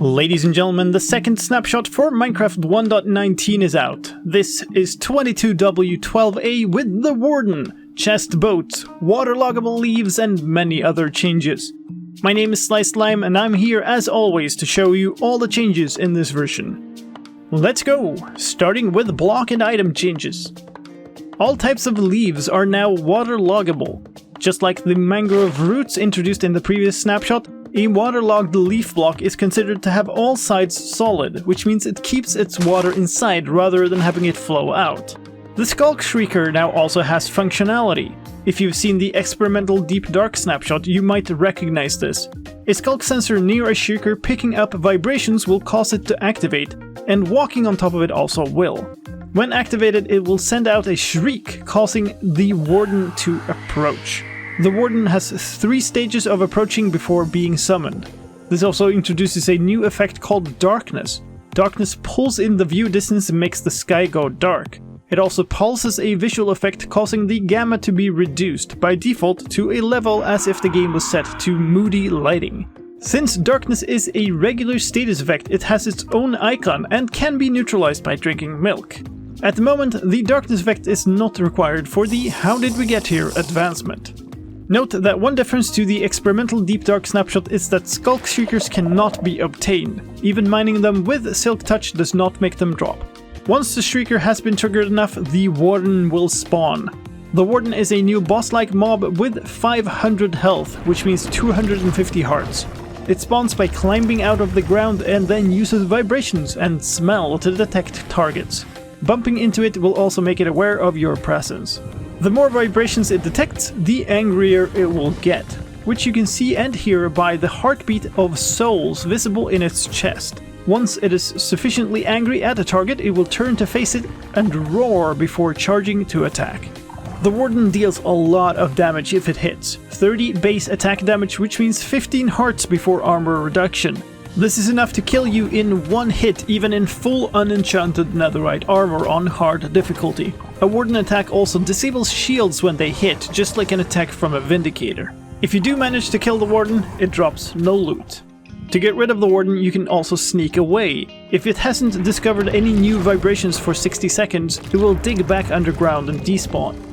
Ladies and gentlemen, the second snapshot for Minecraft 1.19 is out. This is 22w12a with the Warden, chest boats, waterloggable leaves, and many other changes. My name is SliceSlime and I'm here as always to show you all the changes in this version. Let's go, starting with block and item changes. All types of leaves are now waterloggable. Just like the mangrove roots introduced in the previous snapshot, a waterlogged leaf block is considered to have all sides solid, which means it keeps its water inside rather than having it flow out. The Sculk Shrieker now also has functionality. If you've seen the experimental Deep Dark snapshot, you might recognize this. A Sculk sensor near a Shrieker picking up vibrations will cause it to activate, and walking on top of it also will. When activated, it will send out a shriek, causing the Warden to approach. The Warden has 3 stages of approaching before being summoned. This also introduces a new effect called Darkness. Darkness pulls in the view distance and makes the sky go dark. It also pulses a visual effect causing the gamma to be reduced by default to a level as if the game was set to moody lighting. Since Darkness is a regular status effect, it has its own icon and can be neutralized by drinking milk. At the moment, the Darkness effect is not required for the How Did We Get Here advancement. Note that one difference to the experimental Deep Dark snapshot is that Sculk Shriekers cannot be obtained. Even mining them with Silk Touch does not make them drop. Once the Shrieker has been triggered enough, the Warden will spawn. The Warden is a new boss-like mob with 500 health, which means 250 hearts. It spawns by climbing out of the ground and then uses vibrations and smell to detect targets. Bumping into it will also make it aware of your presence. The more vibrations it detects, the angrier it will get, which you can see and hear by the heartbeat of souls visible in its chest. Once it is sufficiently angry at a target, it will turn to face it and roar before charging to attack. The Warden deals a lot of damage if it hits, 30 base attack damage, which means 15 hearts before armor reduction. This is enough to kill you in one hit, even in full unenchanted netherite armor on hard difficulty. A Warden attack also disables shields when they hit, just like an attack from a Vindicator. If you do manage to kill the Warden, it drops no loot. To get rid of the Warden, you can also sneak away. If it hasn't discovered any new vibrations for 60 seconds, it will dig back underground and despawn.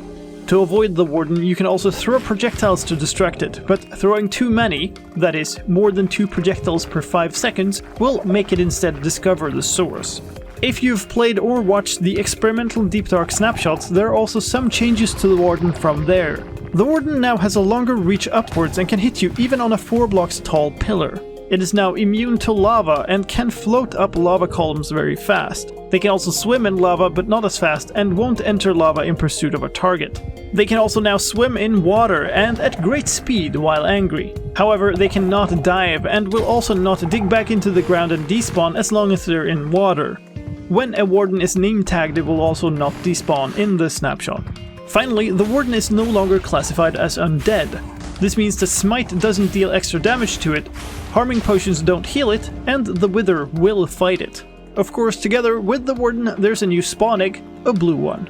To avoid the Warden, you can also throw projectiles to distract it, but throwing too many, that is, more than 2 projectiles per 5 seconds, will make it instead discover the source. If you've played or watched the experimental Deep Dark snapshots, there are also some changes to the Warden from there. The Warden now has a longer reach upwards and can hit you even on a 4 blocks tall pillar. It is now immune to lava and can float up lava columns very fast. They can also swim in lava but not as fast and won't enter lava in pursuit of a target. They can also now swim in water and at great speed while angry. However, they cannot dive and will also not dig back into the ground and despawn as long as they're in water. When a Warden is name tagged, it will also not despawn in the snapshot. Finally, the Warden is no longer classified as undead. This means the Smite doesn't deal extra damage to it, harming potions don't heal it, and the Wither will fight it. Of course, together with the Warden, there's a new spawn egg, a blue one.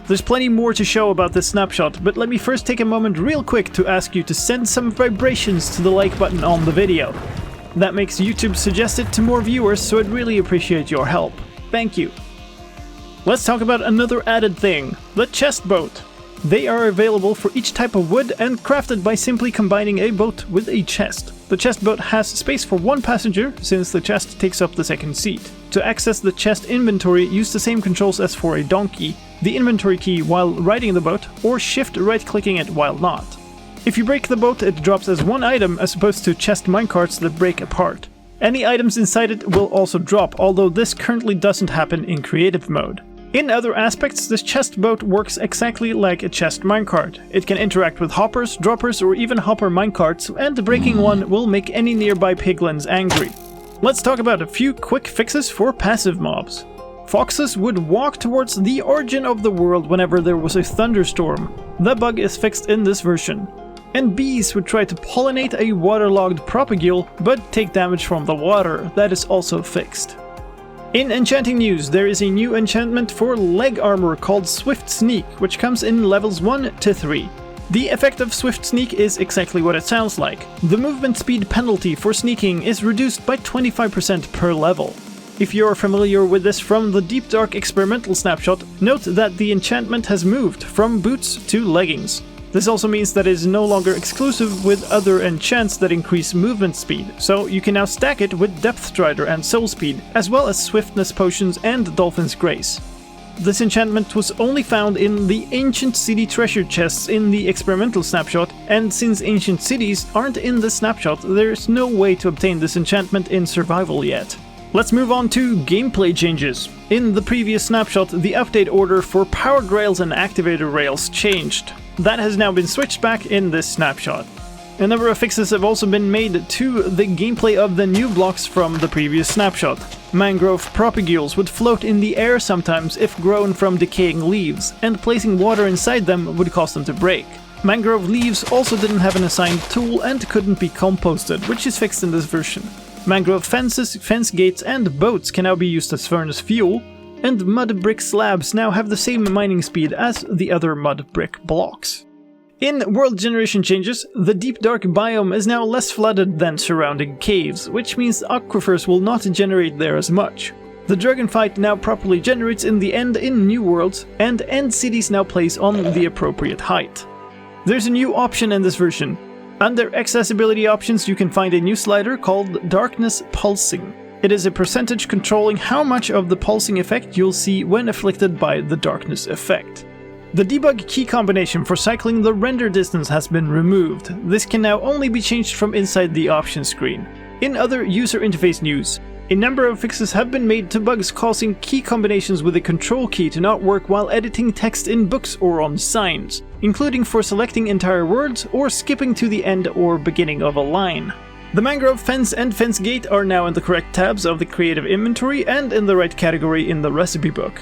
There's plenty more to show about this snapshot, but let me first take a moment real quick to ask you to send some vibrations to the like button on the video. That makes YouTube suggest it to more viewers, so I'd really appreciate your help. Thank you. Let's talk about another added thing, the chest boat. They are available for each type of wood and crafted by simply combining a boat with a chest. The chest boat has space for 1 passenger, since the chest takes up the second seat. To access the chest inventory, use the same controls as for a donkey, the inventory key while riding the boat, or shift right-clicking it while not. If you break the boat, it drops as 1 item as opposed to chest minecarts that break apart. Any items inside it will also drop, although this currently doesn't happen in creative mode. In other aspects, this chest boat works exactly like a chest minecart. It can interact with hoppers, droppers, or even hopper minecarts, and breaking one will make any nearby piglins angry. Let's talk about a few quick fixes for passive mobs. Foxes would walk towards the origin of the world whenever there was a thunderstorm. The bug is fixed in this version. And bees would try to pollinate a waterlogged propagule, but take damage from the water. That is also fixed. In Enchanting news, there is a new enchantment for leg armor called Swift Sneak, which comes in levels 1 to 3. The effect of Swift Sneak is exactly what it sounds like. The movement speed penalty for sneaking is reduced by 25% per level. If you're familiar with this from the Deep Dark experimental snapshot, note that the enchantment has moved from boots to leggings. This also means that it is no longer exclusive with other enchants that increase movement speed, so you can now stack it with Depth Strider and Soul Speed, as well as Swiftness Potions and Dolphin's Grace. This enchantment was only found in the Ancient City treasure chests in the experimental snapshot, and since Ancient Cities aren't in the snapshot, there's no way to obtain this enchantment in survival yet. Let's move on to gameplay changes. In the previous snapshot, the update order for powered rails and activated rails changed. That has now been switched back in this snapshot. A number of fixes have also been made to the gameplay of the new blocks from the previous snapshot. Mangrove propagules would float in the air sometimes if grown from decaying leaves, and placing water inside them would cause them to break. Mangrove leaves also didn't have an assigned tool and couldn't be composted, which is fixed in this version. Mangrove fences, fence gates, and boats can now be used as furnace fuel, and mud brick slabs now have the same mining speed as the other mud brick blocks. In world generation changes, the Deep Dark biome is now less flooded than surrounding caves, which means aquifers will not generate there as much. The Dragonfight now properly generates in the end in New Worlds, and end cities now place on the appropriate height. There's a new option in this version. Under accessibility options you can find a new slider called Darkness Pulsing. It is a percentage controlling how much of the pulsing effect you'll see when afflicted by the darkness effect. The debug key combination for cycling the render distance has been removed. This can now only be changed from inside the options screen. In other user interface news, a number of fixes have been made to bugs causing key combinations with the control key to not work while editing text in books or on signs, including for selecting entire words or skipping to the end or beginning of a line. The Mangrove Fence and Fence Gate are now in the correct tabs of the creative inventory and in the right category in the recipe book.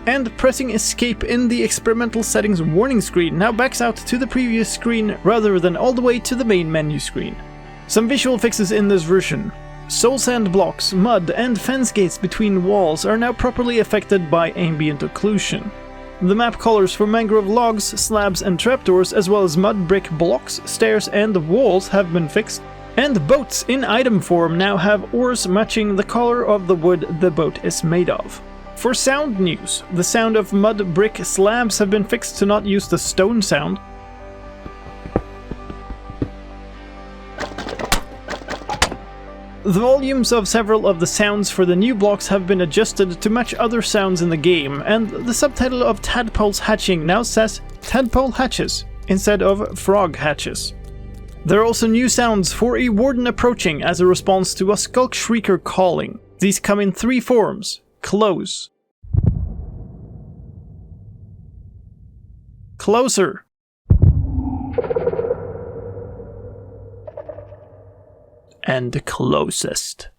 And pressing escape in the experimental settings warning screen now backs out to the previous screen rather than all the way to the main menu screen. Some visual fixes in this version. Soul sand blocks, mud, and fence gates between walls are now properly affected by ambient occlusion. The map colors for mangrove logs, slabs, and trapdoors, as well as mud brick blocks, stairs, and walls have been fixed. And boats in item form now have oars matching the color of the wood the boat is made of. For sound news, the sound of mud brick slabs have been fixed to not use the stone sound. The volumes of several of the sounds for the new blocks have been adjusted to match other sounds in the game, and the subtitle of Tadpoles Hatching now says Tadpole Hatches instead of Frog Hatches. There are also new sounds for a Warden approaching as a response to a Sculk Shrieker calling. These come in three forms: close, closer, and closest.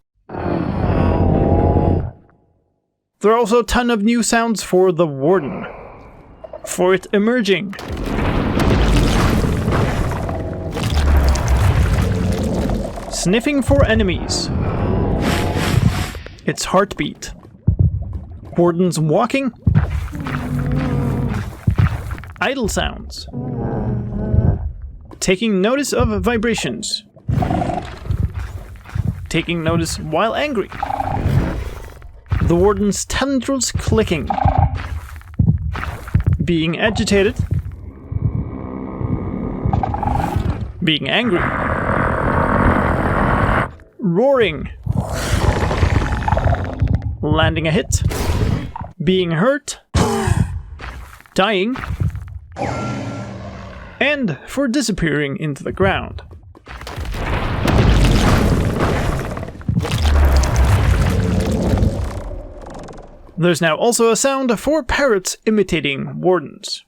There are also a ton of new sounds for the Warden. For it emerging, sniffing for enemies, its heartbeat, Warden's walking, idle sounds, taking notice of vibrations, taking notice while angry, the Warden's tendrils clicking, being agitated, being angry, roaring, landing a hit, being hurt, dying, and for disappearing into the ground. There's now also a sound for parrots imitating wardens.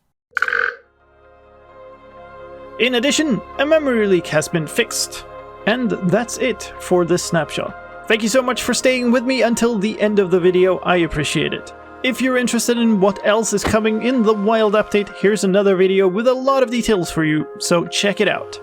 In addition, a memory leak has been fixed. And that's it for this snapshot. Thank you so much for staying with me until the end of the video, I appreciate it. If you're interested in what else is coming in the Wild update, here's another video with a lot of details for you, so check it out.